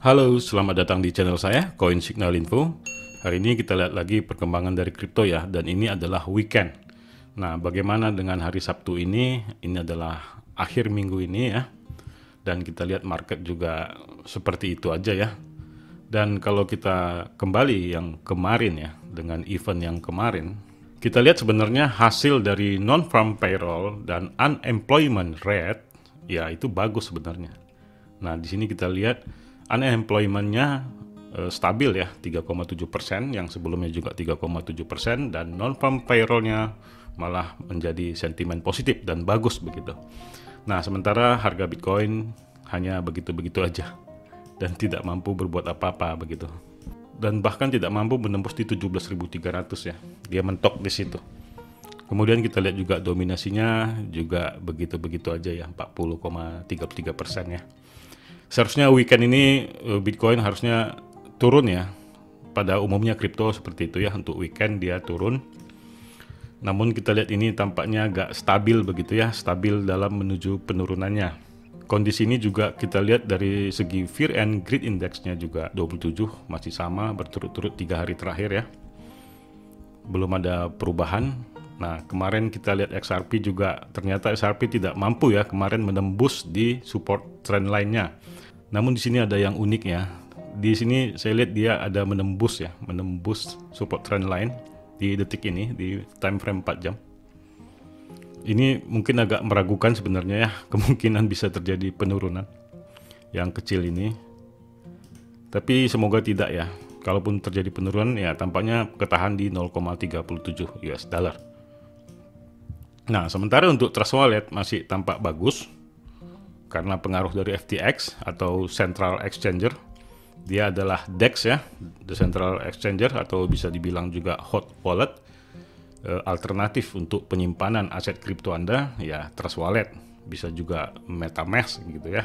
Halo, selamat datang di channel saya, Coin Signal Info. Hari ini kita lihat lagi perkembangan dari kripto ya, dan ini adalah weekend. Nah, bagaimana dengan hari Sabtu ini? Ini adalah akhir minggu ini ya. Dan kita lihat market juga seperti itu aja ya. Dan kalau kita kembali yang kemarin ya, dengan event yang kemarin, kita lihat sebenarnya hasil dari non-farm payroll dan unemployment rate, ya itu bagus sebenarnya. Nah, di sini kita lihat unemployment-nya stabil ya, 3,7%, yang sebelumnya juga 3,7%, dan non-farm payroll-nya malah menjadi sentimen positif dan bagus begitu. Nah, sementara harga Bitcoin hanya begitu-begitu aja dan tidak mampu berbuat apa-apa begitu. Dan bahkan tidak mampu menembus di 17.300 ya. Dia mentok di situ. Kemudian kita lihat juga dominasinya juga begitu-begitu aja ya, 40,33% ya. Seharusnya weekend ini Bitcoin harusnya turun ya. Pada umumnya kripto seperti itu ya, untuk weekend dia turun. Namun kita lihat ini tampaknya agak stabil begitu ya, stabil dalam menuju penurunannya. Kondisi ini juga kita lihat dari segi Fear and Greed Index-nya juga 27, masih sama berturut-turut 3 hari terakhir ya. Belum ada perubahan. Nah, kemarin kita lihat XRP juga, ternyata XRP tidak mampu ya kemarin menembus di support trend line-nya. Namun di sini ada yang unik ya. Di sini saya lihat dia ada menembus ya, menembus support trend line di detik ini, di time frame 4 jam. Ini mungkin agak meragukan sebenarnya ya, kemungkinan bisa terjadi penurunan yang kecil ini. Tapi semoga tidak ya. Kalaupun terjadi penurunan ya tampaknya ketahan di 0,37 US dollar. Nah, sementara untuk Trust Wallet masih tampak bagus karena pengaruh dari FTX atau Central Exchanger. Dia adalah DEX ya, The Central Exchanger, atau bisa dibilang juga hot wallet, alternatif untuk penyimpanan aset kripto Anda ya, Trust Wallet, bisa juga MetaMask gitu ya.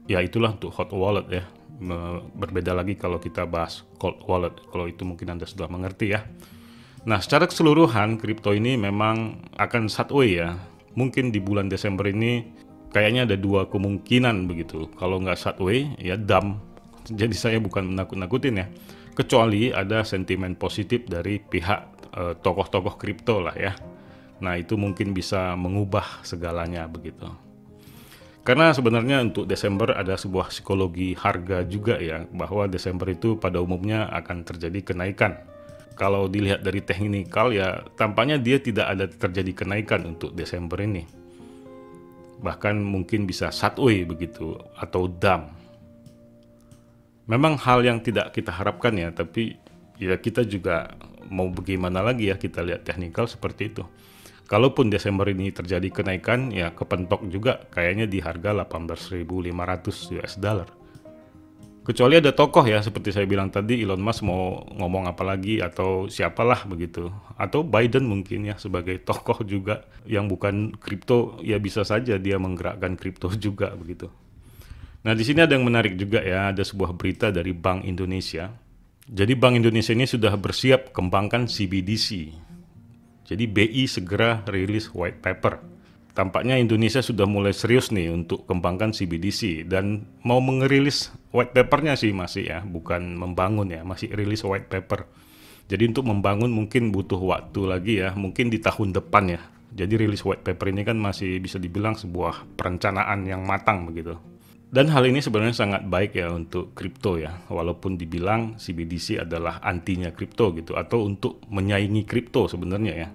Ya itulah untuk hot wallet ya. Berbeda lagi kalau kita bahas cold wallet, kalau itu mungkin Anda sudah mengerti ya. Nah, secara keseluruhan kripto ini memang akan sideways ya. Mungkin di bulan Desember ini kayaknya ada dua kemungkinan begitu. Kalau nggak sideways ya dump. Jadi saya bukan menakut-nakutin ya. Kecuali ada sentimen positif dari pihak tokoh-tokoh kripto lah ya. Nah, itu mungkin bisa mengubah segalanya begitu. Karena sebenarnya untuk Desember ada sebuah psikologi harga juga ya, bahwa Desember itu pada umumnya akan terjadi kenaikan. Kalau dilihat dari teknikal ya tampaknya dia tidak ada terjadi kenaikan untuk Desember ini. Bahkan mungkin bisa sideways begitu atau dump. Memang hal yang tidak kita harapkan ya, tapi ya kita juga mau bagaimana lagi ya, kita lihat teknikal seperti itu. Kalaupun Desember ini terjadi kenaikan ya kepentok juga kayaknya di harga 18.500 US dollar. Kecuali ada tokoh ya, seperti saya bilang tadi, Elon Musk mau ngomong apa lagi atau siapalah begitu. Atau Biden mungkin ya sebagai tokoh juga yang bukan kripto, ya bisa saja dia menggerakkan kripto juga begitu. Nah, di sini ada yang menarik juga ya, ada sebuah berita dari Bank Indonesia. Jadi Bank Indonesia ini sudah bersiap kembangkan CBDC. Jadi BI segera rilis white paper. Tampaknya Indonesia sudah mulai serius nih untuk kembangkan CBDC dan mau mengerilis white papernya sih masih ya, bukan membangun ya, masih rilis white paper. Jadi untuk membangun mungkin butuh waktu lagi ya, mungkin di tahun depan ya. Jadi rilis white paper ini kan masih bisa dibilang sebuah perencanaan yang matang begitu. Dan hal ini sebenarnya sangat baik ya untuk kripto ya, walaupun dibilang CBDC adalah antinya kripto gitu, atau untuk menyaingi kripto sebenarnya ya.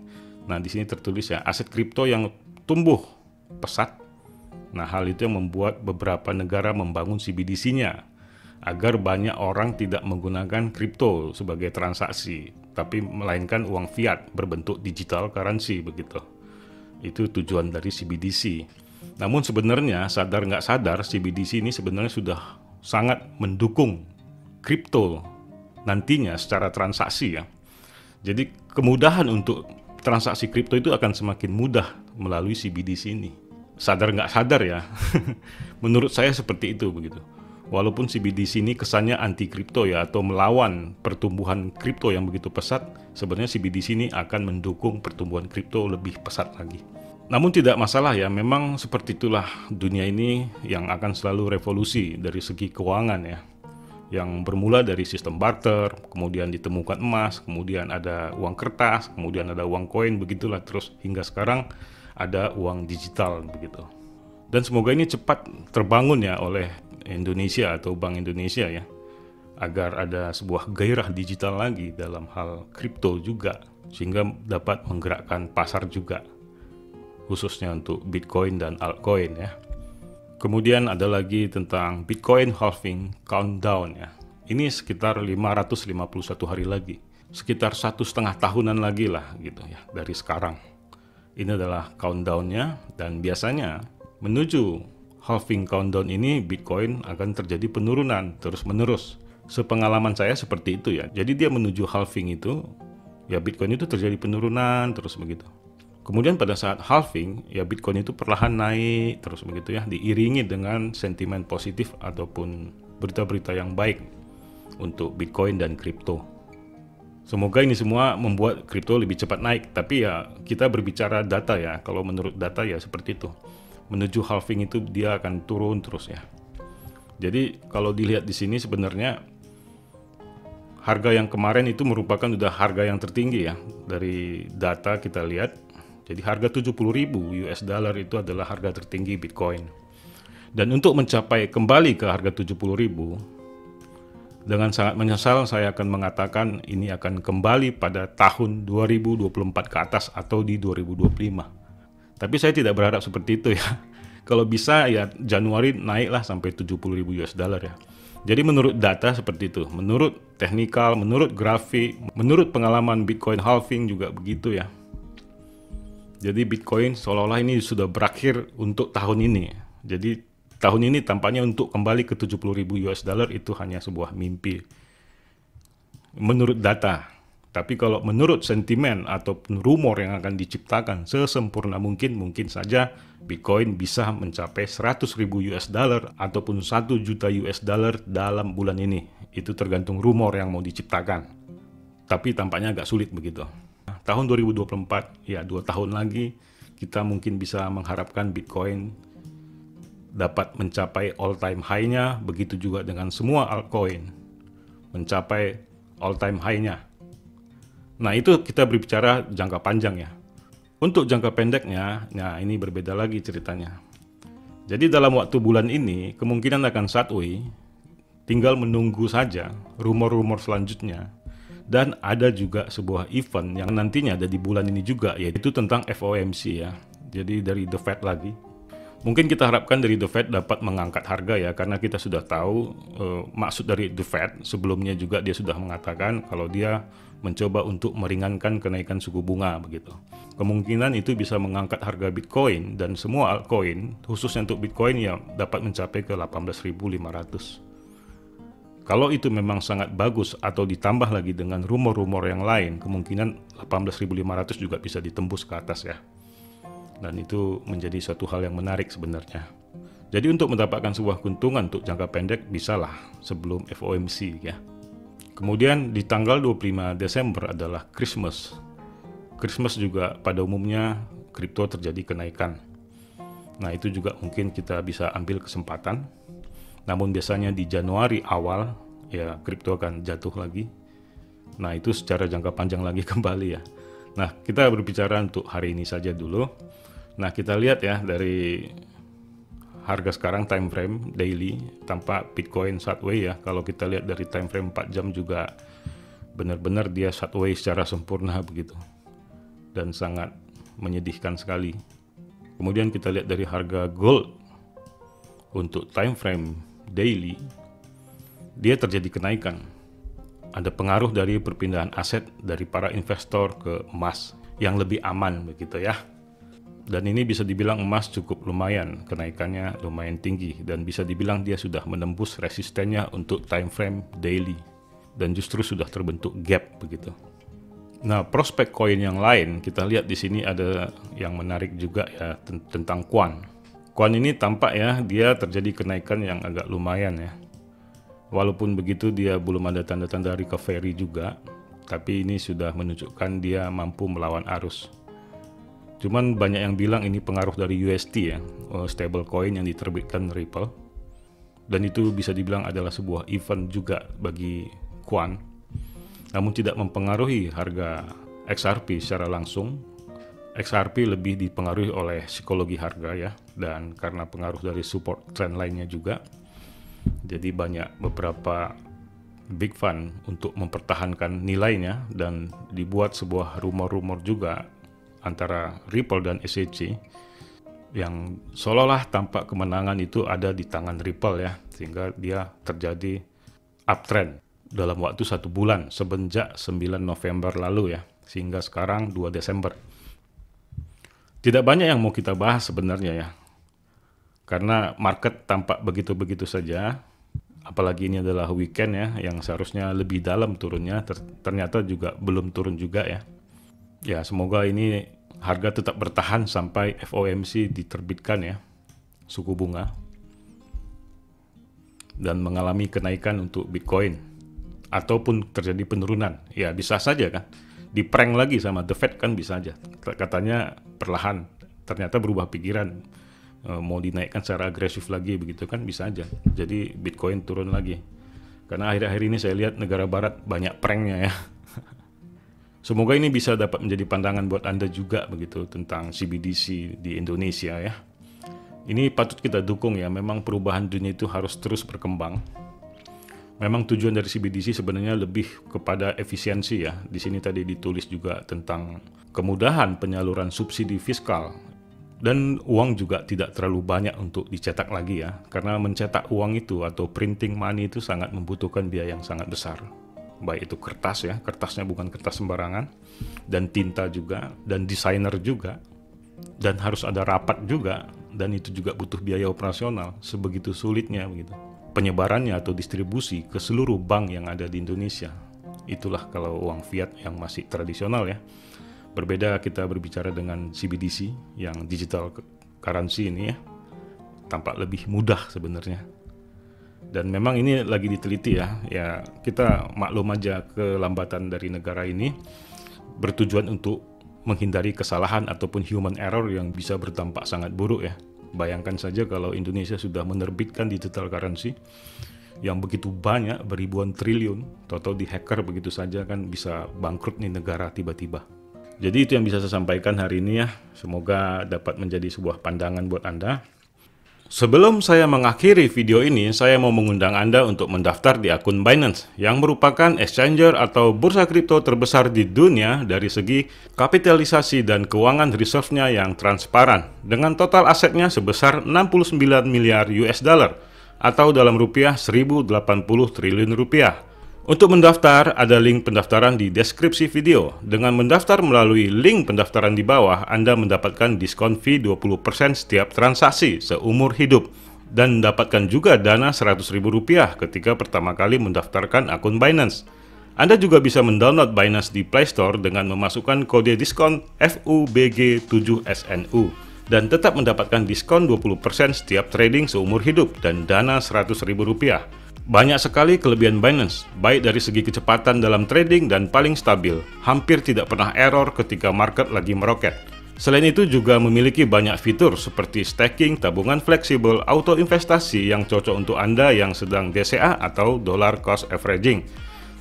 Nah, di sini tertulis ya, aset kripto yang tumbuh pesat. Nah, hal itu yang membuat beberapa negara membangun CBDC-nya agar banyak orang tidak menggunakan kripto sebagai transaksi, tapi melainkan uang fiat berbentuk digital currency begitu. Itu tujuan dari CBDC. Namun sebenarnya sadar nggak sadar CBDC ini sebenarnya sudah sangat mendukung kripto nantinya secara transaksi ya. Jadi kemudahan untuk transaksi kripto itu akan semakin mudah melalui CBDC ini. Sadar nggak sadar ya, menurut saya seperti itu begitu. Walaupun CBDC ini kesannya anti kripto ya, atau melawan pertumbuhan kripto yang begitu pesat, sebenarnya CBDC ini akan mendukung pertumbuhan kripto lebih pesat lagi. Namun tidak masalah ya, memang seperti itulah dunia ini yang akan selalu revolusi dari segi keuangan ya. yang bermula dari sistem barter, kemudian ditemukan emas, kemudian ada uang kertas, kemudian ada uang koin, begitulah terus hingga sekarang ada uang digital begitu. Dan semoga ini cepat terbangun ya oleh Indonesia atau Bank Indonesia ya, agar ada sebuah gairah digital lagi dalam hal kripto juga, sehingga dapat menggerakkan pasar juga, khususnya untuk Bitcoin dan altcoin ya. Kemudian ada lagi tentang Bitcoin halving countdown ya. Ini sekitar 551 hari lagi, sekitar 1,5 tahunan lagi lah gitu ya dari sekarang. Ini adalah countdownnya, dan biasanya menuju halving countdown ini Bitcoin akan terjadi penurunan terus menerus. Sepengalaman saya seperti itu ya. Jadi dia menuju halving itu ya, Bitcoin itu terjadi penurunan terus begitu. Kemudian pada saat halving, ya Bitcoin itu perlahan naik terus begitu ya, diiringi dengan sentimen positif ataupun berita-berita yang baik untuk Bitcoin dan kripto. Semoga ini semua membuat kripto lebih cepat naik, tapi ya kita berbicara data ya, kalau menurut data ya seperti itu. Menuju halving itu dia akan turun terus ya. Jadi kalau dilihat di sini sebenarnya harga yang kemarin itu merupakan udah harga yang tertinggi ya. Dari data kita lihat, jadi harga 70.000 US dollar itu adalah harga tertinggi Bitcoin. Dan untuk mencapai kembali ke harga 70.000, dengan sangat menyesal saya akan mengatakan ini akan kembali pada tahun 2024 ke atas atau di 2025. Tapi saya tidak berharap seperti itu ya. Kalau bisa ya Januari naiklah sampai 70.000 US dollar ya. Jadi menurut data seperti itu, menurut teknikal, menurut grafik, menurut pengalaman Bitcoin halving juga begitu ya. Jadi Bitcoin seolah-olah ini sudah berakhir untuk tahun ini. Jadi tahun ini tampaknya untuk kembali ke 70.000 US dollar itu hanya sebuah mimpi. Menurut data. Tapi kalau menurut sentimen ataupun rumor yang akan diciptakan sesempurna mungkin saja Bitcoin bisa mencapai 100.000 US dollar ataupun 1 juta US dollar dalam bulan ini. Itu tergantung rumor yang mau diciptakan. Tapi tampaknya agak sulit begitu. Tahun 2024, ya 2 tahun lagi, kita mungkin bisa mengharapkan Bitcoin dapat mencapai all-time high-nya, begitu juga dengan semua altcoin, mencapai all-time high-nya. Nah itu kita berbicara jangka panjang ya. Untuk jangka pendeknya, nah ini berbeda lagi ceritanya. Jadi dalam waktu bulan ini, kemungkinan akan sideways, tinggal menunggu saja rumor-rumor selanjutnya. Dan ada juga sebuah event yang nantinya ada di bulan ini juga, yaitu tentang FOMC ya. Jadi dari The Fed lagi. Mungkin kita harapkan dari The Fed dapat mengangkat harga ya, karena kita sudah tahu maksud dari The Fed. Sebelumnya juga dia sudah mengatakan kalau dia mencoba untuk meringankan kenaikan suku bunga begitu. Kemungkinan itu bisa mengangkat harga Bitcoin dan semua altcoin, khususnya untuk Bitcoin ya dapat mencapai ke 18.500. Kalau itu memang sangat bagus atau ditambah lagi dengan rumor-rumor yang lain, kemungkinan 18.500 juga bisa ditembus ke atas ya. Dan itu menjadi suatu hal yang menarik sebenarnya. Jadi untuk mendapatkan sebuah keuntungan untuk jangka pendek bisalah sebelum FOMC ya. Kemudian di tanggal 25 Desember adalah Christmas. Christmas juga pada umumnya kripto terjadi kenaikan. Nah itu juga mungkin kita bisa ambil kesempatan. Namun biasanya di Januari awal ya kripto akan jatuh lagi. Nah itu secara jangka panjang lagi kembali ya. Nah kita berbicara untuk hari ini saja dulu. Nah kita lihat ya dari harga sekarang time frame daily tampak Bitcoin sideways ya. Kalau kita lihat dari time frame 4 jam juga benar-benar dia sideways secara sempurna begitu. Dan sangat menyedihkan sekali. Kemudian kita lihat dari harga gold untuk time frame daily, dia terjadi kenaikan. Ada pengaruh dari perpindahan aset dari para investor ke emas yang lebih aman begitu ya. Dan ini bisa dibilang emas cukup lumayan, kenaikannya lumayan tinggi dan bisa dibilang dia sudah menembus resistennya untuk time frame daily dan justru sudah terbentuk gap begitu. Nah, prospek koin yang lain kita lihat di sini ada yang menarik juga ya tentang Quan. Quan ini tampak ya dia terjadi kenaikan yang agak lumayan ya. Walaupun begitu dia belum ada tanda-tanda recovery juga, tapi ini sudah menunjukkan dia mampu melawan arus. Cuman banyak yang bilang ini pengaruh dari UST ya, stable coin yang diterbitkan Ripple. dan itu bisa dibilang adalah sebuah event juga bagi Quant, namun tidak mempengaruhi harga XRP secara langsung. XRP lebih dipengaruhi oleh psikologi harga ya, dan karena pengaruh dari support trend lainnya juga. Jadi banyak beberapa big fund untuk mempertahankan nilainya, dan dibuat sebuah rumor-rumor juga antara Ripple dan SEC yang seolah-olah tampak kemenangan itu ada di tangan Ripple ya, sehingga dia terjadi uptrend dalam waktu 1 bulan semenjak 9 November lalu ya, sehingga sekarang 2 Desember. Tidak banyak yang mau kita bahas sebenarnya ya, karena market tampak begitu-begitu saja, apalagi ini adalah weekend ya, yang seharusnya lebih dalam turunnya, ternyata juga belum turun juga ya. Ya, semoga ini harga tetap bertahan sampai FOMC diterbitkan ya, suku bunga, dan mengalami kenaikan untuk Bitcoin, ataupun terjadi penurunan. Ya, bisa saja kan, di-prank lagi sama The Fed kan bisa aja. Katanya perlahan, ternyata berubah pikiran, mau dinaikkan secara agresif lagi begitu kan, bisa aja. Jadi Bitcoin turun lagi. Karena akhir-akhir ini saya lihat negara barat banyak pranknya ya. Semoga ini bisa dapat menjadi pandangan buat Anda juga begitu tentang CBDC di Indonesia ya. Ini patut kita dukung ya, memang perubahan dunia itu harus terus berkembang. Memang tujuan dari CBDC sebenarnya lebih kepada efisiensi ya. Di sini tadi ditulis juga tentang kemudahan penyaluran subsidi fiskal. Dan uang juga tidak terlalu banyak untuk dicetak lagi ya. Karena mencetak uang itu atau printing money itu sangat membutuhkan biaya yang sangat besar. Baik itu kertas ya, kertasnya bukan kertas sembarangan, dan tinta juga, dan desainer juga, dan harus ada rapat juga, dan itu juga butuh biaya operasional, sebegitu sulitnya begitu. Penyebarannya atau distribusi ke seluruh bank yang ada di Indonesia. Itulah kalau uang fiat yang masih tradisional ya. Berbeda kita berbicara dengan CBDC yang digital currency ini ya, tampak lebih mudah sebenarnya. Dan memang ini lagi diteliti ya, ya kita maklum aja kelambatan dari negara ini bertujuan untuk menghindari kesalahan ataupun human error yang bisa berdampak sangat buruk ya. Bayangkan saja kalau Indonesia sudah menerbitkan digital currency yang begitu banyak, beribuan triliun, total di hacker begitu saja kan bisa bangkrut nih negara tiba-tiba. Jadi itu yang bisa saya sampaikan hari ini ya, semoga dapat menjadi sebuah pandangan buat Anda. Sebelum saya mengakhiri video ini, saya mau mengundang Anda untuk mendaftar di akun Binance, yang merupakan exchanger atau bursa kripto terbesar di dunia dari segi kapitalisasi dan keuangan reserve-nya yang transparan, dengan total asetnya sebesar 69 miliar US dollar, atau dalam rupiah 1080 triliun rupiah. Untuk mendaftar, ada link pendaftaran di deskripsi video. Dengan mendaftar melalui link pendaftaran di bawah, Anda mendapatkan diskon fee 20% setiap transaksi seumur hidup. Dan mendapatkan juga dana Rp100.000 ketika pertama kali mendaftarkan akun Binance. Anda juga bisa mendownload Binance di Play Store dengan memasukkan kode diskon FUBG7SNU. Dan tetap mendapatkan diskon 20% setiap trading seumur hidup dan dana Rp100.000. Banyak sekali kelebihan Binance, baik dari segi kecepatan dalam trading dan paling stabil, hampir tidak pernah error ketika market lagi meroket. Selain itu juga memiliki banyak fitur seperti staking, tabungan fleksibel, auto investasi yang cocok untuk Anda yang sedang DCA atau dollar cost averaging.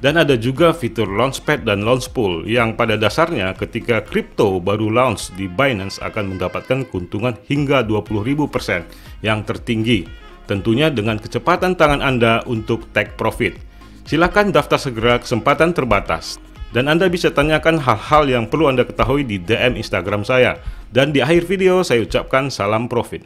Dan ada juga fitur Launchpad dan Launchpool yang pada dasarnya ketika kripto baru launch di Binance akan mendapatkan keuntungan hingga 20.000% yang tertinggi. Tentunya dengan kecepatan tangan Anda untuk take profit. Silakan daftar segera, kesempatan terbatas. Dan Anda bisa tanyakan hal-hal yang perlu Anda ketahui di DM Instagram saya. Dan di akhir video saya ucapkan salam profit.